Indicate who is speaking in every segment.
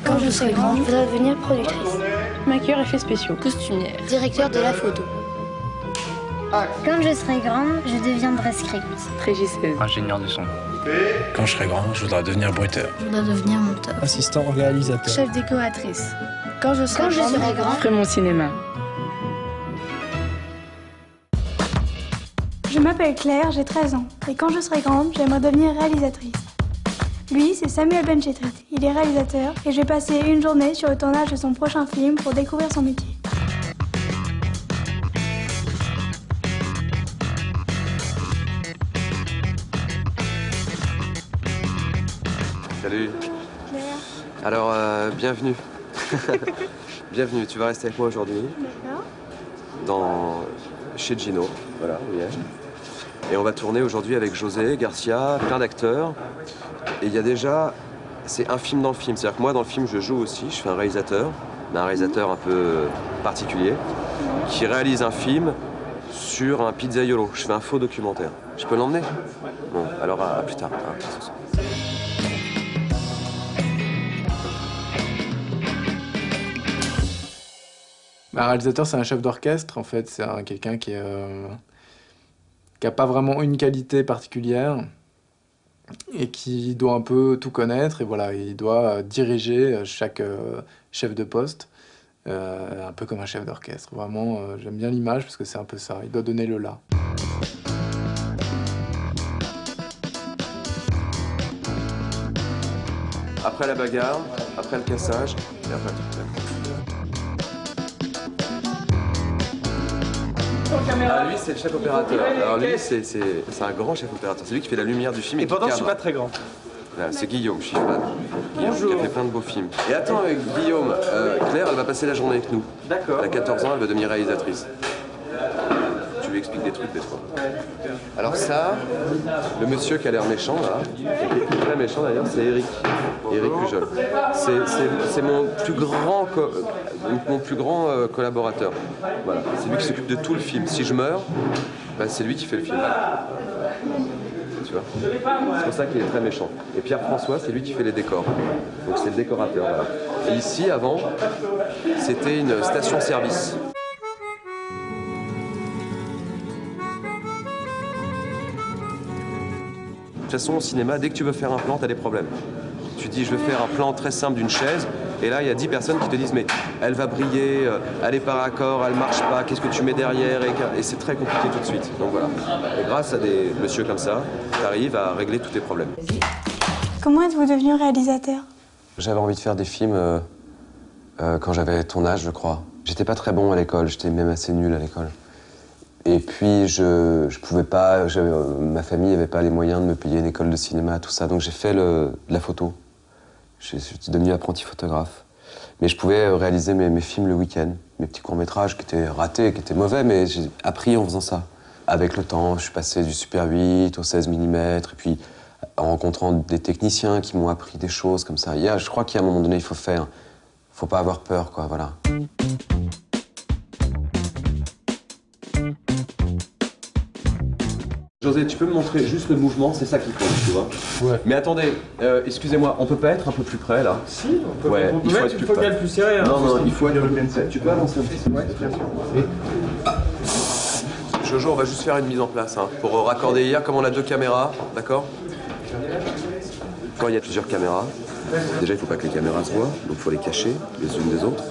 Speaker 1: Quand je serai grande, je voudrais devenir productrice,
Speaker 2: maquilleur effets spéciaux,
Speaker 1: costumière, directeur de la photo.
Speaker 3: Quand je serai grande, je deviendrai script.
Speaker 2: régisseuse,
Speaker 4: ingénieur de son. Quand je serai grand, je voudrais devenir bruiteur.
Speaker 1: Je voudrais devenir monteur,
Speaker 5: assistant réalisateur,
Speaker 1: chef décoratrice. Quand je serai grande,
Speaker 2: je ferai mon cinéma.
Speaker 6: Je m'appelle Claire, j'ai 13 ans. Et quand je serai grande, j'aimerais devenir réalisatrice. Lui, c'est Samuel Benchetrit. Il est réalisateur et je vais passer une journée sur le tournage de son prochain film pour découvrir son métier.
Speaker 7: Salut.
Speaker 6: Claire.
Speaker 7: Alors, bienvenue. Bienvenue, tu vas rester avec moi aujourd'hui
Speaker 6: D'accord.
Speaker 7: chez Gino. Voilà, où il est. Et on va tourner aujourd'hui avec José, Garcia, plein d'acteurs. Et il y a déjà... C'est un film dans le film. C'est-à-dire que moi, dans le film, je joue aussi. Je fais un réalisateur, mais un réalisateur un peu particulier, qui réalise un film sur un pizzaiolo. Je fais un faux documentaire. Je peux l'emmener? Bon, alors à plus tard.
Speaker 5: Un réalisateur, c'est un chef d'orchestre, en fait. C'est quelqu'un qui a pas vraiment une qualité particulière et qui doit un peu tout connaître. Et voilà, il doit diriger chaque chef de poste, un peu comme un chef d'orchestre. Vraiment, j'aime bien l'image parce que c'est un peu ça. Il doit donner le là.
Speaker 7: Après la bagarre, après le cassage, et après le truc. Ah, lui, c'est le chef opérateur. Alors lui, c'est un grand chef opérateur. C'est lui qui fait la lumière du film.
Speaker 8: Et pourtant, je suis pas très grand.
Speaker 7: Voilà, c'est Guillaume, je suis fan. Bonjour. Qui a fait plein de beaux films. Et attends, Guillaume, Claire, elle va passer la journée avec nous.
Speaker 8: D'accord.
Speaker 7: Elle a 14 ans, elle va devenir réalisatrice. Tu lui expliques des trucs des fois. Alors ça, le monsieur qui a l'air méchant là, et qui est très méchant d'ailleurs, c'est Eric Pujol. C'est mon plus grand collaborateur. Voilà. C'est lui qui s'occupe de tout le film. Si je meurs, bah, c'est lui qui fait le film. Tu vois. C'est pour ça qu'il est très méchant. Et Pierre-François, c'est lui qui fait les décors. Donc c'est le décorateur. Voilà. Et ici, avant, c'était une station-service. De toute façon, au cinéma, dès que tu veux faire un plan, t'as des problèmes. Tu dis, je veux faire un plan très simple d'une chaise, et là, il y a 10 personnes qui te disent, mais elle va briller, elle est par accord, elle marche pas, qu'est-ce que tu mets derrière? Et c'est très compliqué tout de suite. Donc voilà. Et grâce à des messieurs comme ça, tu arrives à régler tous tes problèmes.
Speaker 6: Comment êtes-vous devenu réalisateur?
Speaker 7: J'avais envie de faire des films quand j'avais ton âge, je crois. J'étais pas très bon à l'école, j'étais même assez nul à l'école. Et puis, je pouvais pas, ma famille n'avait pas les moyens de me payer une école de cinéma, tout ça. Donc j'ai fait de la photo. Je suis devenu apprenti photographe. Mais je pouvais réaliser mes films le week-end, mes petits courts-métrages qui étaient ratés, qui étaient mauvais, mais j'ai appris en faisant ça. Avec le temps, je suis passé du Super 8 au 16 mm, et puis en rencontrant des techniciens qui m'ont appris des choses comme ça. Je crois qu'à un moment donné, il faut faire. Faut pas avoir peur, quoi, voilà. José, tu peux me montrer juste le mouvement, c'est ça qui compte, tu vois.
Speaker 8: Ouais.
Speaker 7: Mais attendez, excusez-moi, on peut pas être un peu plus près, là?
Speaker 8: Si, on peut,
Speaker 7: ouais,
Speaker 8: on peut mettre une focale plus serrée.
Speaker 7: Non, non, il faut être plus près. Tu peux avancer un petit peu? Ouais, bien sûr. Jojo, on va juste faire une mise en place, hein, pour raccorder hier, comme on a 2 caméras, d'accord? Quand il y a plusieurs caméras, déjà, il faut pas que les caméras se voient, donc il faut les cacher les unes des autres.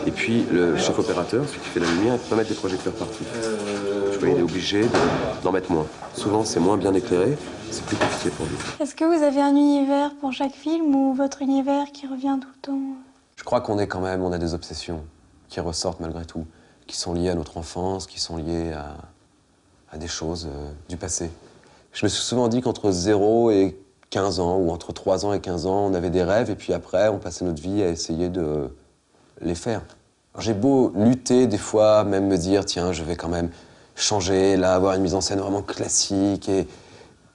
Speaker 7: Et puis, le chef opérateur, celui qui fait la lumière, il peut pas mettre des projecteurs partout. Tu vois, il est obligé d'en mettre moins. Souvent, c'est moins bien éclairé, c'est plus compliqué pour lui.
Speaker 6: Est-ce que vous avez un univers pour chaque film ou votre univers qui revient tout le temps?
Speaker 7: Je crois qu'on a des obsessions qui ressortent malgré tout, qui sont liées à notre enfance, qui sont liées à des choses du passé. Je me suis souvent dit qu'entre 0 et 15 ans, ou entre 3 ans et 15 ans, on avait des rêves, et puis après, on passait notre vie à essayer de les faire. J'ai beau lutter des fois, même me dire, tiens, je vais quand même changer, là, avoir une mise en scène vraiment classique, et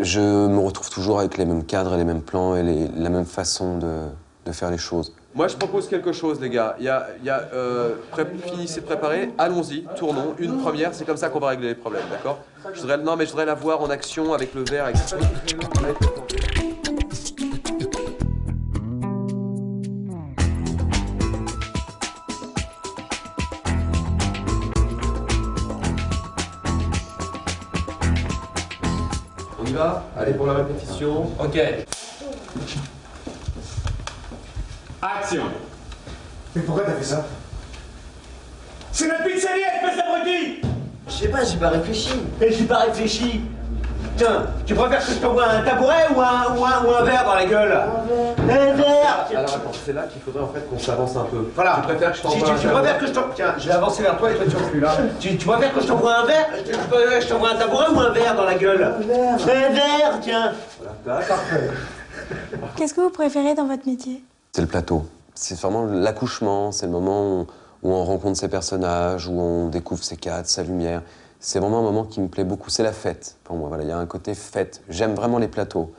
Speaker 7: je me retrouve toujours avec les mêmes cadres et les mêmes plans et la même façon de faire les choses. Moi, je propose quelque chose, les gars. Finissez de préparer, allons-y, tournons, une première, c'est comme ça qu'on va régler les problèmes, d'accord? Je voudrais la voir en action avec le verre, etc.
Speaker 9: Allez, pour la répétition. Ok. Action.
Speaker 10: Mais pourquoi t'as fait ça? C'est notre pizzeria, espèce d'abruti!
Speaker 11: Je sais pas, j'ai pas réfléchi.
Speaker 10: Et j'ai pas réfléchi. Tiens, tu préfères que je t'envoie un tabouret ou un verre dans la gueule? Un verre.
Speaker 9: Alors attends, c'est là qu'il faudrait en fait qu'on s'avance un peu.
Speaker 10: Voilà.
Speaker 9: Tu préfères que je t'envoie
Speaker 10: Si
Speaker 9: un
Speaker 10: tu
Speaker 9: verre?
Speaker 10: préfères que je t'envoie... Tiens, je vais avancer vers toi et toi tu recules là. Tu préfères que je t'envoie un verre? Tu préfères que je t'envoie un tabouret ou un verre dans la gueule? Un verre, tiens.
Speaker 9: Voilà, parfait.
Speaker 6: Qu'est-ce que vous préférez dans votre métier?
Speaker 7: C'est le plateau. C'est vraiment l'accouchement, c'est le moment où on rencontre ses personnages, où on découvre ses cadres, sa lumière. C'est vraiment un moment qui me plaît beaucoup. C'est la fête pour moi. Voilà, il y a un côté fête. J'aime vraiment les plateaux.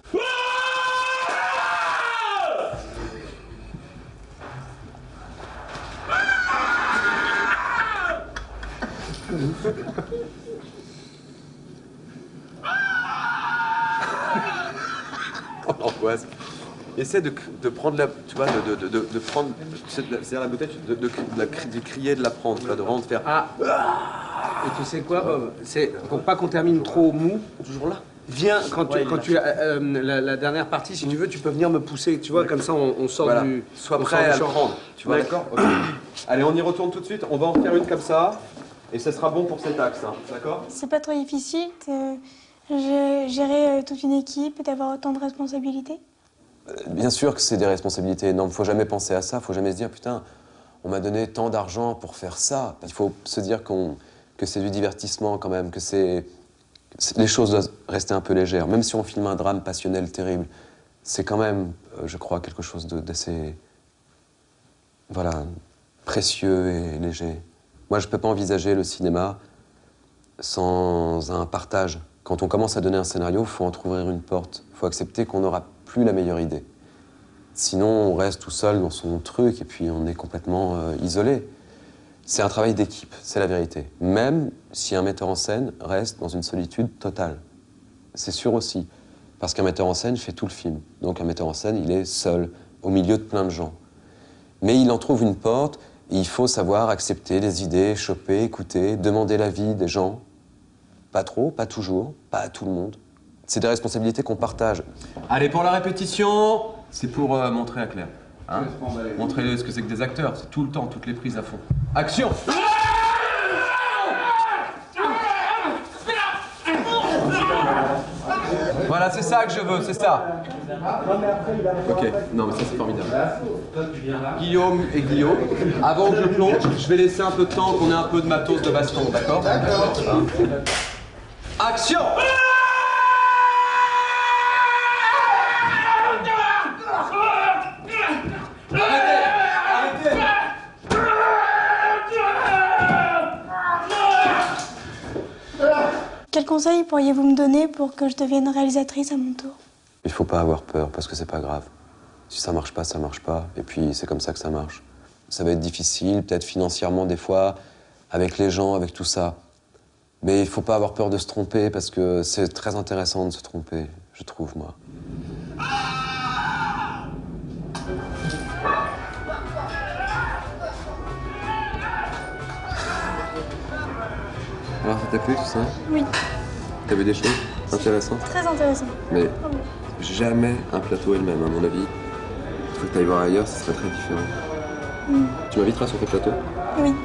Speaker 7: L'angoisse. Essaie de prendre la, tu vois, de prendre, c'est-à-dire la bouteille, de crier, de la prendre, tu vois, de vraiment faire.
Speaker 11: Ah. Et tu sais quoi, Bob? C'est pour pas qu'on termine trop mou.
Speaker 7: Toujours là.
Speaker 11: Viens, quand la dernière partie, si tu veux, tu peux venir me pousser, tu vois, comme ça on sort
Speaker 7: voilà.
Speaker 11: du...
Speaker 7: Sois prêt à le prendre, tu vois.
Speaker 9: D'accord. Okay. Allez, on y retourne tout de suite. On va en faire une comme ça. Et ça sera bon pour cet axe, hein. D'accord?
Speaker 6: C'est pas trop difficile de gérer toute une équipe et d'avoir autant de responsabilités?
Speaker 7: Bien sûr que c'est des responsabilités énormes. Faut jamais penser à ça. Faut jamais se dire, putain, on m'a donné tant d'argent pour faire ça. Il faut se dire que c'est du divertissement quand même, que les choses doivent rester un peu légères. Même si on filme un drame passionnel terrible, c'est quand même, je crois, quelque chose d'assez, voilà, précieux et léger. Moi, je peux pas envisager le cinéma sans un partage. Quand on commence à donner un scénario, il faut entrouvrir une porte. Il faut accepter qu'on n'aura plus la meilleure idée. Sinon, on reste tout seul dans son truc et puis on est complètement isolé. C'est un travail d'équipe, c'est la vérité. Même si un metteur en scène reste dans une solitude totale. C'est sûr aussi. Parce qu'un metteur en scène fait tout le film. Donc un metteur en scène, il est seul, au milieu de plein de gens. Mais il en trouve une porte et il faut savoir accepter les idées, choper, écouter, demander l'avis des gens. Pas trop, pas toujours, pas à tout le monde. C'est des responsabilités qu'on partage.
Speaker 9: Allez, pour la répétition, c'est pour montrer à Claire. Hein, montrer ce que c'est que des acteurs. C'est tout le temps, toutes les prises à fond. Action! Voilà, c'est ça que je veux, c'est ça. Ok, non mais ça c'est formidable. Guillaume et Guillaume, avant que je plonge, je vais laisser un peu de temps qu'on ait un peu de matos de baston, d'accord? D'accord. Action!
Speaker 6: Quel conseil pourriez-vous me donner pour que je devienne réalisatrice à mon tour?
Speaker 7: Il faut pas avoir peur parce que c'est pas grave. Si ça marche pas, ça marche pas. Et puis c'est comme ça que ça marche. Ça va être difficile, peut-être financièrement des fois, avec les gens, avec tout ça. Mais il faut pas avoir peur de se tromper parce que c'est très intéressant de se tromper, je trouve, moi. Alors, ça t'a plu tout ça?
Speaker 6: Oui.
Speaker 7: T'as vu des choses intéressantes?
Speaker 6: Très intéressant.
Speaker 7: Mais jamais un plateau est le même, à mon avis. Il faut que t'ailles voir ailleurs, ce serait très différent. Tu m'inviteras sur tes plateaux?
Speaker 6: Oui.
Speaker 7: Ouais.